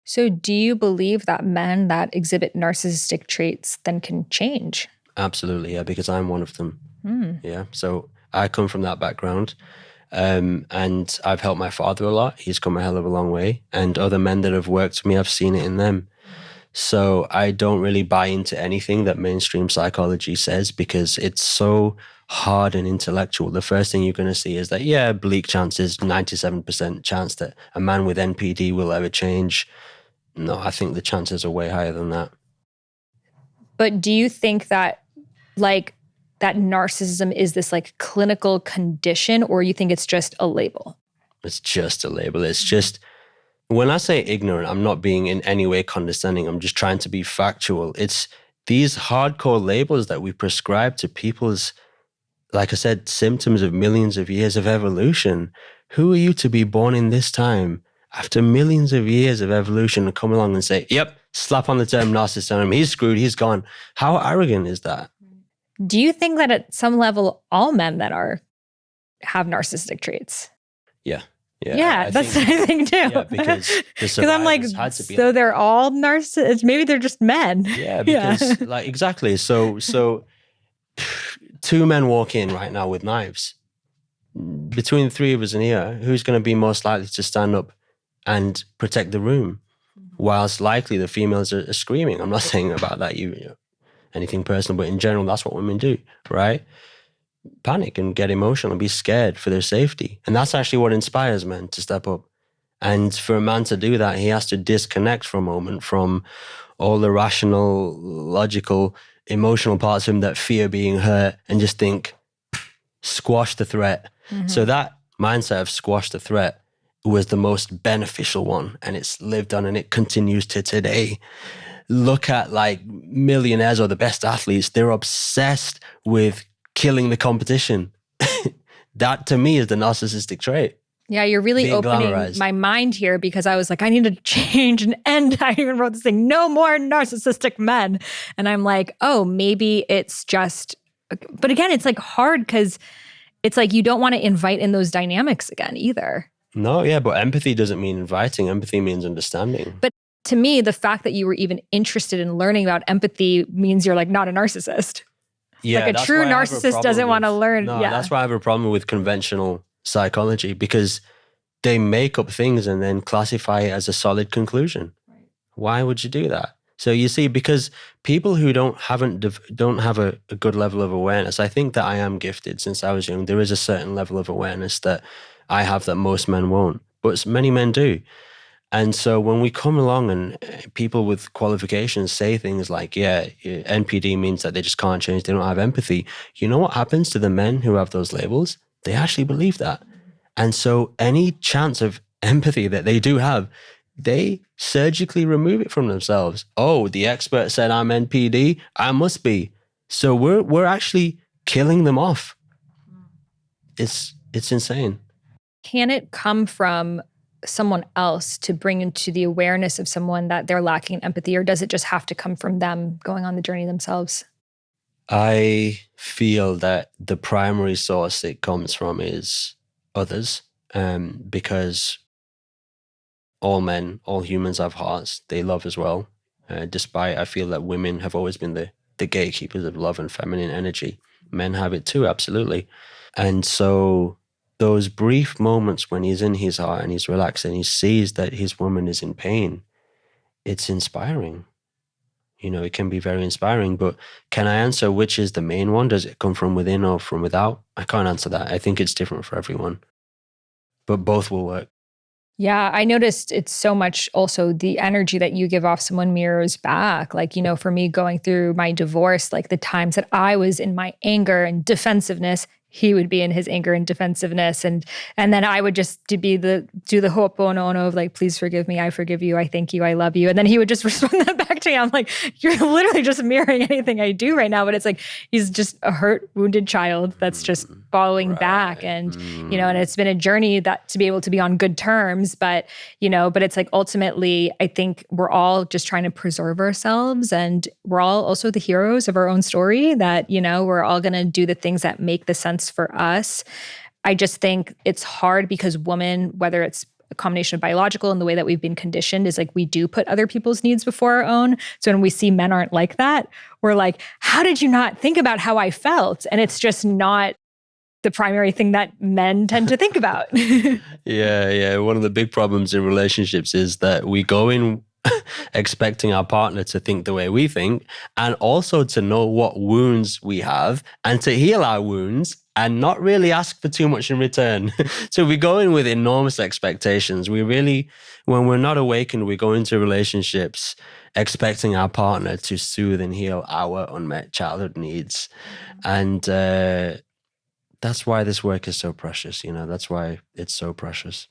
So do you believe that men that exhibit narcissistic traits then can change? Absolutely, yeah, because I'm one of them. Yeah, so I come from that background, and I've helped my father a lot. He's come a hell of a long way, and other men that have worked with me, I've seen it in them. So I don't really buy into anything that mainstream psychology says because it's so hard and intellectual. The first thing you're going to see is that, yeah, bleak chances, 97% chance that a man with NPD will ever change. No, I think the chances are way higher than that. But do you think that that narcissism is this clinical condition, or you think it's just a label? It's just a label. It's just, when I say ignorant, I'm not being in any way condescending. I'm just trying to be factual. It's these hardcore labels that we prescribe to people's, like I said, symptoms of millions of years of evolution. Who are you to be born in this time after millions of years of evolution and come along and say, yep, slap on the term narcissist on him. He's screwed. He's gone. How arrogant is that? Do you think that at some level, all men that have narcissistic traits? Yeah, that's what I think too. Yeah, because I'm like, so they're all narcissists. Maybe they're just men. Yeah, because exactly. So two men walk in right now with knives. Between the three of us in here, who's going to be most likely to stand up and protect the room? Whilst likely the females are screaming. I'm not saying about that, you know, anything personal, but in general, that's what women do, right? Panic and get emotional and be scared for their safety. And that's actually what inspires men to step up. And for a man to do that, he has to disconnect for a moment from all the rational, logical, emotional parts of him that fear being hurt and just think, squash the threat. So that mindset of squash the threat was the most beneficial one, and it's lived on and it continues to today. Look at millionaires or the best athletes. They're obsessed with killing the competition. That to me is the narcissistic trait. Yeah, you're really opening my mind here, because I was like, I need to change and end. I even wrote this thing, no more narcissistic men. And I'm like, oh, maybe it's just, but again, it's hard because it's you don't want to invite in those dynamics again either. No, yeah, but empathy doesn't mean inviting. Empathy means understanding. But to me, the fact that you were even interested in learning about empathy means you're not a narcissist. Yeah, a true narcissist doesn't want to learn. No, that's why I have a problem with conventional psychology, because they make up things and then classify it as a solid conclusion. Right. Why would you do that? So you see, because people who don't have a good level of awareness, I think that I am gifted since I was young. There is a certain level of awareness that I have that most men won't, but many men do. And so when we come along and people with qualifications say things like, yeah, NPD means that they just can't change, they don't have empathy. You know what happens to the men who have those labels? They actually believe that. And so any chance of empathy that they do have, they surgically remove it from themselves. Oh, the expert said I'm NPD, I must be. So we're actually killing them off. It's insane. Can it come from someone else to bring into the awareness of someone that they're lacking empathy, or does it just have to come from them going on the journey themselves? I feel that the primary source it comes from is others, because all men, all humans have hearts. They love as well. Despite I feel that women have always been the gatekeepers of love and feminine energy. Men have it too, absolutely. And so those brief moments when he's in his heart and he's relaxed and he sees that his woman is in pain, it's inspiring. You know, it can be very inspiring, but can I answer which is the main one? Does it come from within or from without? I can't answer that. I think it's different for everyone, but both will work. Yeah, I noticed it's so much also the energy that you give off someone mirrors back. For me going through my divorce, the times that I was in my anger and defensiveness, he would be in his anger and defensiveness. And then I would just do the ho'oponopono of please forgive me, I forgive you, I thank you, I love you. And then he would just respond that back to me. I'm like, you're literally just mirroring anything I do right now. But it's he's just a hurt, wounded child that's just following back. And, and it's been a journey that to be able to be on good terms. But, but it's ultimately, I think we're all just trying to preserve ourselves. And we're all also the heroes of our own story, that, we're all going to do the things that make the sense for us. I just think it's hard because women, whether it's a combination of biological and the way that we've been conditioned is like we do put other people's needs before our own. So when we see men aren't like that, we're like, how did you not think about how I felt? And it's just not the primary thing that men tend to think about. Yeah. One of the big problems in relationships is that we go in expecting our partner to think the way we think, and also to know what wounds we have and to heal our wounds and not really ask for too much in return. So we go in with enormous expectations. We really, when we're not awakened, we go into relationships expecting our partner to soothe and heal our unmet childhood needs. And that's why this work is so precious. That's why it's so precious.